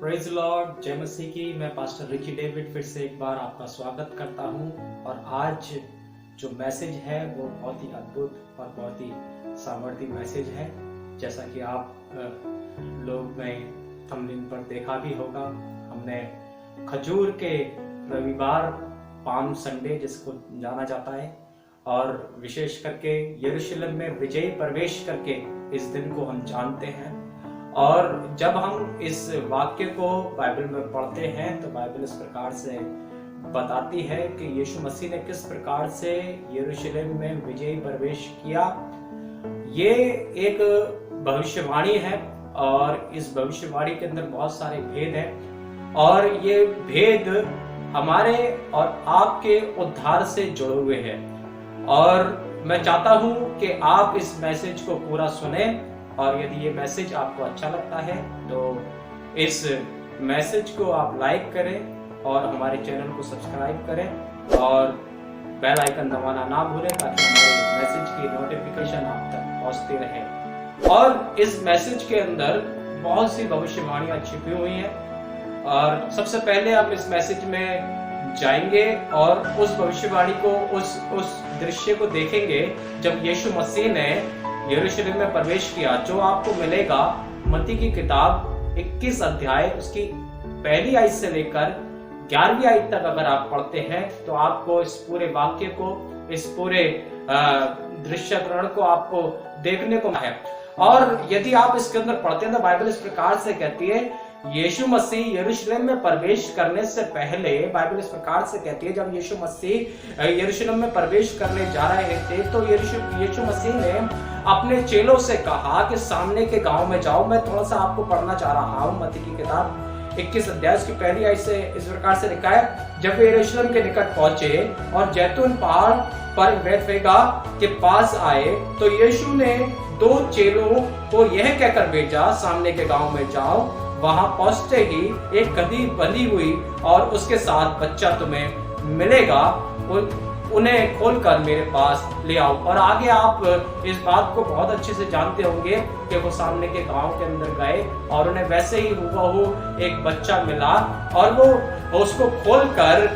Praise Lord, जय मसीह की। मैं पास्टर रिकी डेविड फिर से एक बार आपका स्वागत करता हूं। और आज जो मैसेज है वो बहुत ही अद्भुत और बहुत ही सामर्थी मैसेज है। जैसा कि आप लोग ने थंबनेल पर देखा भी होगा, हमने खजूर के रविवार, पाम संडे जिसको जाना जाता है, और विशेष करके यरूशलेम में विजयी प्रवेश करके इस दिन को हम जानते हैं। और जब हम इस वाक्य को बाइबल में पढ़ते हैं तो बाइबल इस प्रकार से बताती है कि यीशु मसीह ने किस प्रकार से यरूशलेम में विजयी प्रवेश किया। ये एक भविष्यवाणी है और इस भविष्यवाणी के अंदर बहुत सारे भेद हैं, और ये भेद हमारे और आपके उद्धार से जुड़े हुए हैं। और मैं चाहता हूं कि आप इस मैसेज को पूरा सुने, और यदि ये मैसेज आपको अच्छा लगता है तो इस मैसेज को आप लाइक करें और हमारे चैनल को सब्सक्राइब करें और बेल आइकन दबाना ना भूलें, ताकि हमारे मैसेज की नोटिफिकेशन आप तक पहुंचती रहे। और इस मैसेज के अंदर बहुत सी भविष्यवाणियां छिपी हुई हैं, और सबसे पहले हम इस मैसेज में जाएंगे और उस भविष्यवाणी को, उस दृश्य को देखेंगे जब यीशु मसीह ने यरूशलेम में प्रवेश किया। जो आपको मिलेगा मत्ती की किताब 21 अध्याय उसकी पहली आयत से लेकर 11वीं आयत तक अगर आप पढ़ते हैं तो आपको इस पूरे वाक्य को, इस पूरे दृश्यकरण को आपको देखने को है। और यदि आप इसके अंदर पढ़ते हैं तो बाइबल इस प्रकार से कहती है, यीशु मसीह यरूशलेम में प्रवेश करने से पहले, बाइबल इस प्रकार से कहती है, जब यीशु मसीह यरूशलेम में प्रवेश करने जा रहे थे तो यीशु मसीह ने अपने चेलों से कहा कि सामने के गांव में जाओ। मैं थोड़ा सा आपको पढ़ना चाह रहा हूं। मत्ती की किताब 21 अध्याय उसकी पहली आयत से इस प्रकार से लिखा है, जब वे यरूशलेम के निकट पहुंचे और जैतून पहाड़ पर बेथफगे के पास आए तो यीशु ने 2 चेलों को यह कहकर भेजा, सामने के गांव में जाओ। वहां पहुंचते ही एक गदही बंधी हुई और उसके साथ बच्चा तुम्हें मिलेगा, उन्हें खोलकर मेरे पास ले आओ। और आगे आप इस बात को बहुत अच्छे से जानते होंगे कि वो सामने के गांव के अंदर गए और उन्हें वैसे ही हुबहू एक बच्चा मिला, और वो उसको खोलकर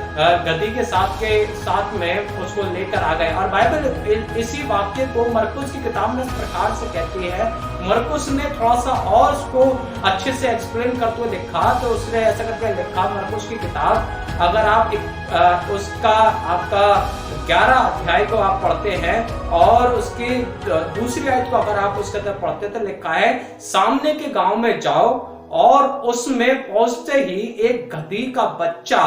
गदही के साथ में उसको लेकर आ गए। और बाइबल इसी वाक्य को मरकुस की किताब में इस प्रकार से कहती है। मरकुस ने थोड़ा सा और उसको अच्छे से एक्सप्लेन करते हुए लिखा, तो उसने ऐसा करके लिखा, मरकुस की किताब अगर आप उसका आपका 11 अध्याय को आप पढ़ते हैं और उसकी दूसरी आयत को अगर आप उसके अंदर पढ़ते तो लिखा है, सामने के गांव में जाओ और उसमें पहुंचते ही एक गदही का बच्चा,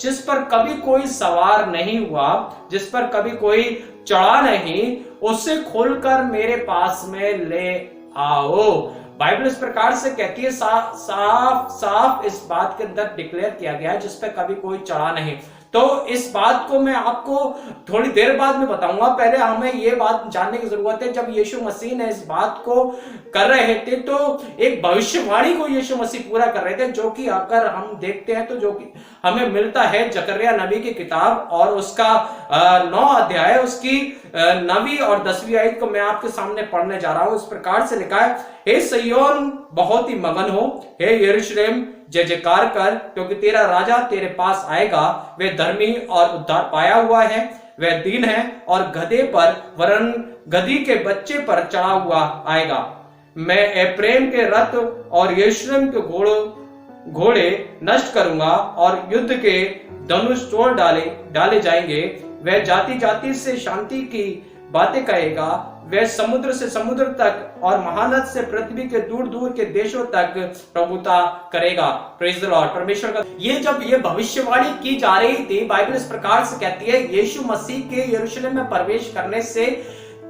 जिस पर कभी कोई सवार नहीं हुआ, जिस पर कभी कोई चढ़ा नहीं, उसे खोलकर मेरे पास में ले आओ। बाइबल इस प्रकार से कहती है, साफ इस बात के अंदर डिक्लेयर किया गया है, जिस पर कभी कोई चढ़ा नहीं। तो इस बात को मैं आपको थोड़ी देर बाद में बताऊंगा। पहले हमें ये बात जानने की जरूरत है, जब यीशु मसीह ने इस बात को कर रहे थे तो एक भविष्यवाणी को यीशु मसीह पूरा कर रहे थे, जो कि अगर हम देखते हैं तो जो कि हमें मिलता है जकरिया नबी की किताब और उसका 9 अध्याय उसकी 9वीं और 10वीं आयत को मैं आपके सामने पढ़ने जा रहा हूं। इस प्रकार से लिखा है, हे सिय्योन बहुत ही मगन हो, हे यरूशलेम जय जयकार कर, क्योंकि तेरा राजा तेरे पास आएगा। वह धर्मी और उद्धार पाया हुआ है, वह दीन है और गधे पर वरन गधी के बच्चे पर चढ़ा हुआ आएगा। मैं एफ्रेम के रथ और यरूशलेम के घोड़े नष्ट करूंगा और युद्ध के धनुष तोड़ डाले जाएंगे। वह जाति जाति से शांति की बातें कहेगा, वह समुद्र से समुद्र तक और महानद से पृथ्वी के दूर दूर के देशों तक प्रभुता करेगा। Praise the Lord. परमेश्वर का ये जब ये भविष्यवाणी की जा रही थी, बाइबल इस प्रकार से कहती है, यीशु मसीह के यरूशलेम में प्रवेश करने से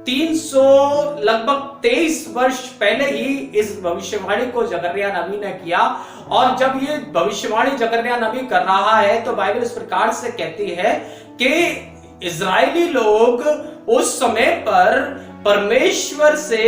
300 लगभग 23 वर्ष पहले ही इस भविष्यवाणी को जकरिया नबी ने किया। और जब ये भविष्यवाणी जकरिया नबी कर रहा है तो बाइबल इस प्रकार से कहती है कि इजरायली लोग उस समय पर परमेश्वर से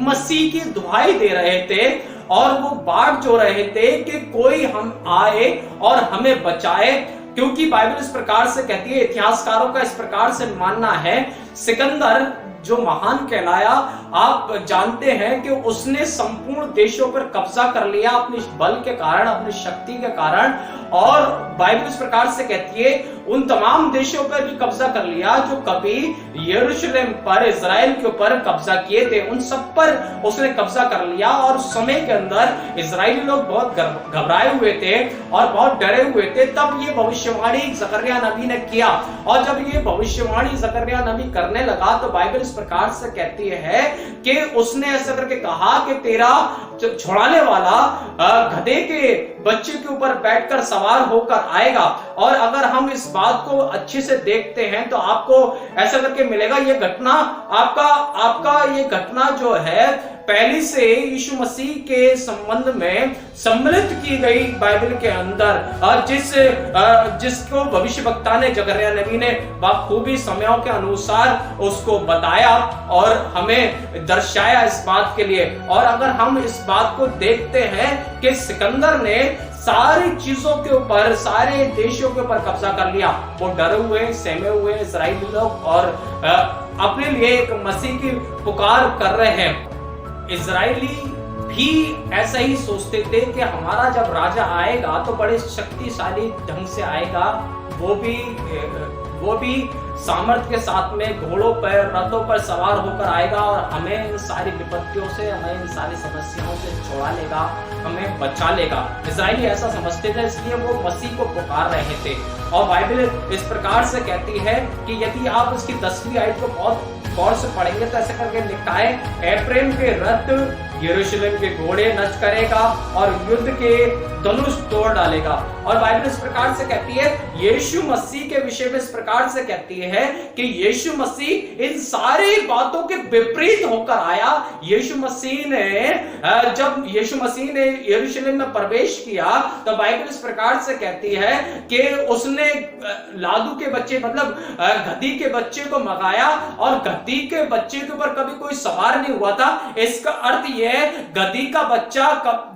मसीह की दुहाई दे रहे थे और वो बाट जो रहे थे कि कोई हम आए और हमें बचाए, क्योंकि बाइबल इस प्रकार से कहती है, इतिहासकारों का इस प्रकार से मानना है, सिकंदर जो महान कहलाया, आप जानते हैं कि उसने संपूर्ण देशों पर कब्जा कर लिया अपने बल के कारण, अपनी शक्ति के कारण। और बाइबल इस प्रकार से कहती है उन तमाम देशों पर भी कब्जा कर लिया जो कभी यरूशलेम पर, इजराइल के ऊपर कब्जा किए थे, उन सब पर उसने कब्जा कर लिया। और उस समय के अंदर इजरायली लोग बहुत घबराए हुए थे और बहुत डरे हुए थे। तब ये भविष्यवाणी जकरिया नबी ने किया, और जब ये भविष्यवाणी जकरिया नबी करने लगा तो बाइबल इस प्रकार से कहती है कि उसने ऐसा करके कहा कि तेरा छुड़ाने वाला गधे के बच्चे के ऊपर बैठकर सवार होकर आएगा। और अगर हम इस बात को अच्छे से देखते हैं तो आपको ऐसा करके मिलेगा, ये घटना आपका ये घटना जो है पहले से यीशु मसीह के संबंध में सम्मिलित की गई बाइबल के अंदर, जिसको भविष्यवक्ता ने, जकरिया नबी ने बखूबी समयों के अनुसार उसको बताया और हमें दर्शाया इस बात के लिए। और अगर हम इस बात को देखते हैं कि सिकंदर ने सारी चीजों के ऊपर, सारे देशों के ऊपर कब्जा कर लिया, वो डरे हुए, सहमे हुए इजरायली लोग और अपने लिए एक मसीह की पुकार कर रहे हैं। इजरायली भी ऐसा ही सोचते थे कि हमारा जब राजा आएगा तो बड़े शक्तिशाली ढंग से आएगा, वो भी सामर्थ के साथ में घोड़ों पर, रथों पर सवार होकर आएगा और हमें इन सारी विपत्तियों से, हमें इन सारी समस्याओं से छुड़ा लेगा, हमें बचा लेगा। इजरायली ऐसा समझते थे, इसलिए वो मसीह को पुकार रहे थे। और बाइबल इस प्रकार से कहती है कि यदि आप इसकी 10वीं आयत को बहुत गौर से पढ़ेंगे तो ऐसे करके लिखा है, एफ्रेम के रथ यरूशलेम के घोड़े नष्ट करेगा और युद्ध के धनुष तोड़ डालेगा। और बाइबल इस प्रकार से कहती है, यीशु मसीह के विषय में इस प्रकार से कहती है कि यीशु मसीह इन सारी बातों के विपरीत होकर आया। जब यीशु मसीह ने यरूशलेम में प्रवेश किया तो बाइबल इस प्रकार से कहती है कि उसने लादू के बच्चे, मतलब गधी के बच्चे को मंगाया, और गधी के बच्चे के ऊपर कभी कोई सवार नहीं हुआ था। इसका अर्थ यह, गधी का बच्चा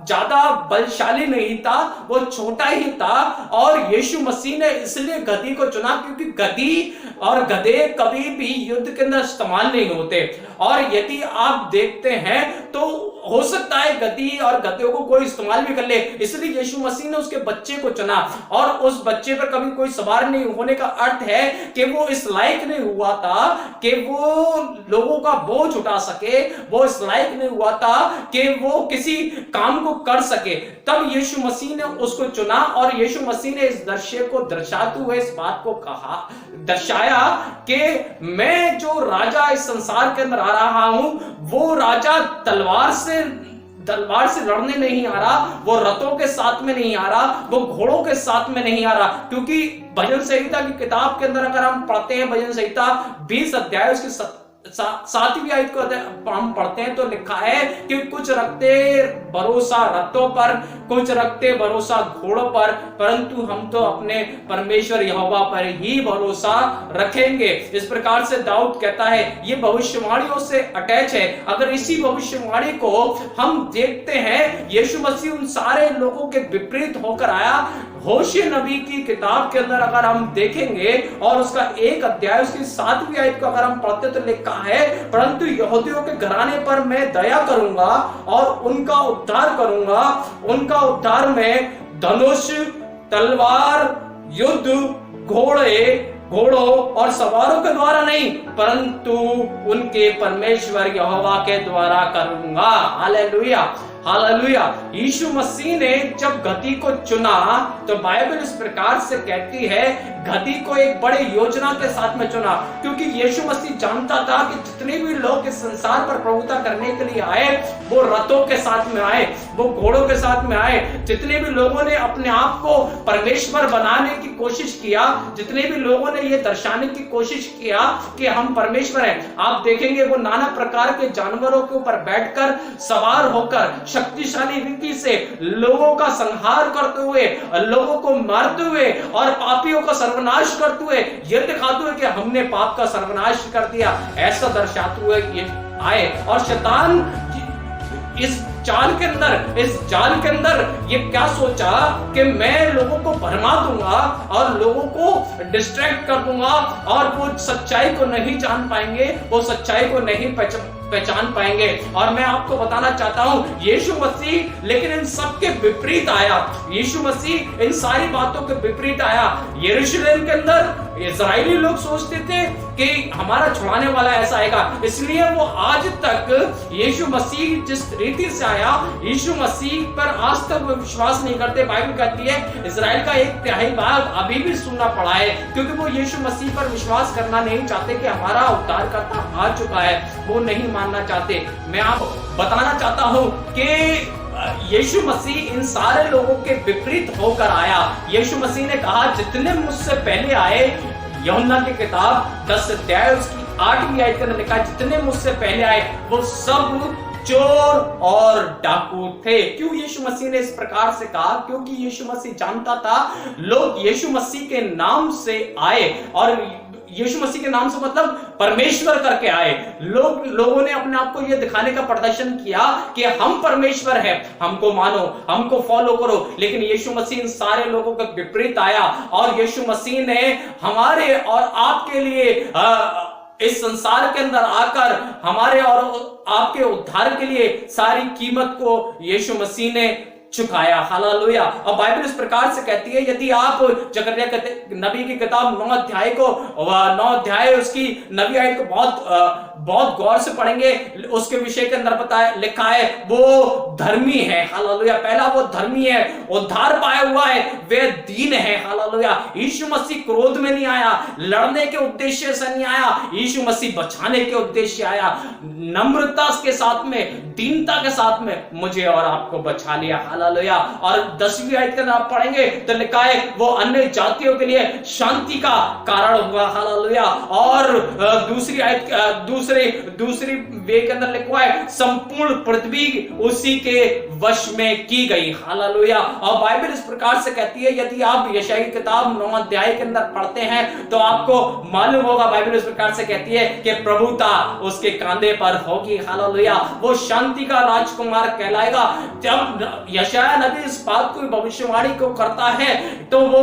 ज्यादा बलशाली नहीं था, वो छोटा ही था। और यीशु मसीह ने इसलिए गधी को चुना क्योंकि गधी और गधे कभी भी युद्ध के अंदर इस्तेमाल नहीं होते। और यदि आप देखते हैं तो हो सकता है गधी और गधे को कोई इस्तेमाल भी कर ले, इसलिए यीशु मसीह ने उसके बच्चे को चुना। और उस बच्चे पर कभी कोई सवार नहीं होने का अर्थ है कि वो इस लायक नहीं हुआ था कि वो लोगों का बोझ उठा सके, वो इस लायक नहीं हुआ था कि वो किसी काम को कर सके। तब यीशु मसीह ने उसको चुना और यीशु मसीह ने इस दृश्य को दर्शाते हुए इस बात को दर्शाया कि मैं जो राजा इस संसार के अंदर आ रहा हूं, वो राजा तलवार से लड़ने नहीं आ रहा, वो रथों के साथ में नहीं आ रहा, वो घोड़ों के साथ में नहीं आ रहा। क्योंकि भजन संहिता की किताब के अंदर अगर हम पढ़ते हैं, भजन संहिता 20 अध्याय उसकी 7वीं आयत को हम पढ़ते हैं तो लिखा है कि कुछ रखते भरोसा रथों पर, कुछ रखते भरोसा घोड़ों पर, परंतु हम तो अपने परमेश्वर यहोवा पर ही भरोसा रखेंगे। इस प्रकार से दाऊद कहता है, ये भविष्यवाणियों से अटैच है। अगर इसी भविष्यवाणी को हम देखते हैं, यीशु मसीह उन सारे लोगों के विपरीत होकर आया। होशे नबी की किताब के अंदर अगर हम देखेंगे और उसका 1 अध्याय उसकी 7वीं आयत को अगर हम पढ़ते तो लिखा है, परंतु यहूदियों के घराने पर मैं दया करूंगा और उनका उद्धार करूंगा। उनका उद्धार में धनुष, तलवार, युद्ध, घोड़ों और सवारों के द्वारा नहीं, परंतु उनके परमेश्वर यहोवा के द्वारा करूंगा। Hallelujah, hallelujah. यीशु मसीह ने जब गधी को चुना तो बाइबल इस प्रकार से कहती है, गधी को एक बड़े योजना के साथ में चुना, क्योंकि यीशु मसीह जानता था कि जितने भी लोग इस संसार पर प्रभुता करने के लिए आए, वो रथों के साथ में आए, वो घोड़ों के साथ में आए। जितने भी लोगों ने अपने आप को परमेश्वर बनाने की कोशिश किया, जितने भी लोगों ने ये दर्शाने की कोशिश किया कि हम परमेश्वर हैं, आप देखेंगे वो नाना प्रकार के जानवरों के ऊपर बैठकर, सवार होकर, शक्तिशाली रीति से लोगों का संहार करते हुए, लोगों को मारते हुए और पापियों का सर्वनाश करते हुए, ये दिखाते हुए कि हमने पाप का सर्वनाश कर दिया, ऐसा दर्शाते हुए ये आए। और शैतान इस चाल के अंदर, इस जाल के अंदर ये क्या सोचा कि मैं लोगों को भरमा दूंगा और लोगों को डिस्ट्रैक्ट कर दूंगा और वो सच्चाई को नहीं जान पाएंगे, वो सच्चाई को नहीं पहचान पाएंगे। और मैं आपको बताना चाहता हूं, यीशु मसीह लेकिन इन सब के विपरीत आया। यीशु मसीह इन सारी बातों के विपरीत आया। यरूशलेम के अंदर इजरायली लोग सोचते थे कि हमारा छुड़ाने वाला ऐसा आएगा, इसलिए वो आज तक यीशु मसीह जिस रीति से आया, यीशु मसीह पर आज तक वो विश्वास नहीं करते। बाइबल कहती है इजराइल का 1/3 भाग अभी भी सुनना पड़ा है, क्योंकि वो यीशु मसीह पर विश्वास करना नहीं चाहते कि हमारा उद्धारकर्ता आ चुका है, वो नहीं मानना चाहते। मैं आपको बताना चाहता हूं कि यीशु मसीह इन सारे लोगों के विपरीत होकर आया। यीशु मसीह ने कहा जितने मुझसे पहले आए, यूहन्ना की किताब 10 अध्याय उसकी 8वीं आयत में लिखा, जितने मुझसे पहले आए वो सब चोर और डाकू थे। क्यों यीशु मसीह ने इस प्रकार से कहा? क्योंकि यीशु मसीह जानता था लोग यीशु मसीह के नाम से आए, और यीशु मसीह के नाम से मतलब परमेश्वर करके आए। लोगों ने अपने आप को यह दिखाने का प्रदर्शन किया कि हम परमेश्वर हैं, हमको मानो, हमको फॉलो करो। लेकिन यीशु मसीह इन सारे लोगों के विपरीत आया, और यीशु मसीह ने हमारे और आपके लिए इस संसार के अंदर आकर हमारे और आपके उद्धार के लिए सारी कीमत को यीशु मसीह ने चुकाया। हालेलुया। और बाइबल इस प्रकार से कहती है, यदि आप जकरिया नबी की किताब 9 अध्याय उसकी 9वीं आयत को बहुत गौर से पढ़ेंगे, उसके विषय के अंदर लिखा है वो धर्मी है। हालेलुया। पहला वो धर्मी है, उद्धार पाया हुआ है, वे दीन है। हालेलुया। यीशु मसीह क्रोध में नहीं आया, लड़ने के उद्देश्य से नहीं आया, यीशु मसीह बचाने के उद्देश्य आया। नम्रता के साथ में, दीनता के साथ में मुझे और आपको बचा लिया। हालेलुया। और 10वीं आयत के अंदर आप पढ़ेंगे तो लिखा है वो अन्य जातियों के लिए शांति का कारण हुआ। हालेलुया। और दूसरी आयत दूसरी वे के अंदर लिखा है संपूर्ण पृथ्वी उसी के वश में की गई। हालेलुया। और बाइबल इस प्रकार से कहती है, यदि आप यशायाह की किताब 9 अध्याय के अंदर पढ़ते हैं तो आपको मालूम होगा, बाइबल इस प्रकार से कहती है कि प्रभुता उसके कांधे पर होगी। हालेलुया। वो शांति का राजकुमार कहलाएगा। जब यशायाह नबी इस बात को भविष्यवाणी को करता है तो वो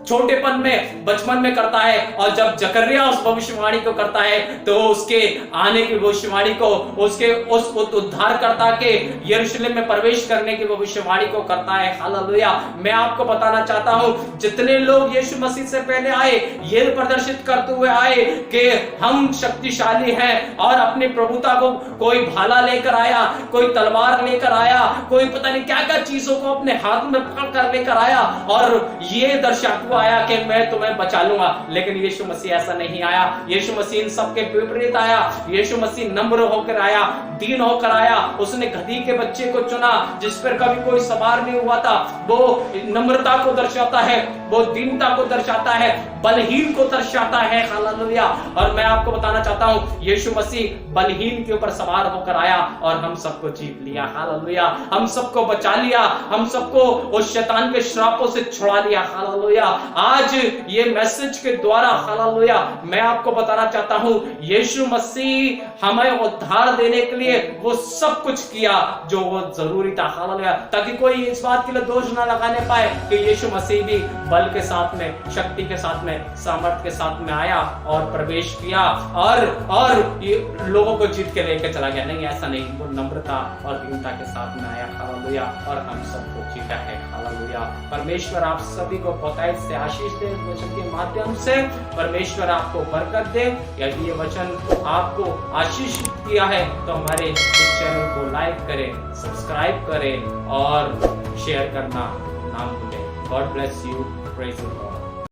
छोटेपन में, बचपन में करता है, और जब जकरिया उस भविष्यवाणी को करता है तो उसके आने की भविष्यवाणी को, उसके उस उद्धारकर्ता के यरूशलेम में प्रवेश करने की भविष्यवाणी को करता है। हालेलुया। मैं आपको बताना चाहता हूं, जितने लोग यीशु मसीह से पहले आए, ये प्रदर्शित करते हुए आए कि हम शक्तिशाली हैं, और अपनी प्रभुता को कोई भाला लेकर आया, कोई तलवार लेकर आया, कोई पता नहीं क्या क्या चीजों को अपने हाथ में पकड़ कर लेकर आया, और ये दर्शाता आया कि मैं तुम्हें बचा लूंगा। लेकिन यीशु मसीह ऐसा नहीं आया। यीशु मसीह इन सबके विपरीत आया। यीशु मसीह नम्र होकर आया, दीन होकर आया। उसने गधी के बच्चे को चुना जिस पर कभी कोई सवार नहीं हुआ था। वो नम्रता को दर्शाता है, वो दीनता को दर्शाता है, बलहीन को दर्शाता है। हालेलुया। और मैं आपको बताना चाहता हूं, यीशु मसीह बलहीन के ऊपर सवार होकर आया और हम सबको जीत लिया। हालेलुया। हम सबको बचा लिया, हम सबको उस शैतान के श्रापों से छुड़ा लिया। हालेलुया। आज ये मैसेज के द्वारा, हालेलुया, मैं आपको बताना चाहता हूं, यीशु मसीह हमें उद्धार देने के लिए वो सब कुछ किया जो वो जरूरी था। हालेलुया। ताकि कोई इस बात के लिए दोष ना लगाने पाए कि यीशु मसीह भी बल के साथ में, शक्ति के साथ में, सामर्थ के साथ में आया और प्रवेश किया और ये लोगों को जीत के लेकर चला गया। नहीं, ऐसा नहीं। वो नम्रता और दीनता के साथ में आया। हालेलुया। और हम सबको जीता है। हालेलुया। परमेश्वर आप सभी को बहुतायत से आशीष दे वचन के माध्यम से। परमेश्वर आपको बरकत दे। यदि ये वचन आपको आशीष किया है तो हमारे इस चैनल को लाइक करें, सब्सक्राइब करें और शेयर करना ना भूलें। God bless you. Praise the Lord.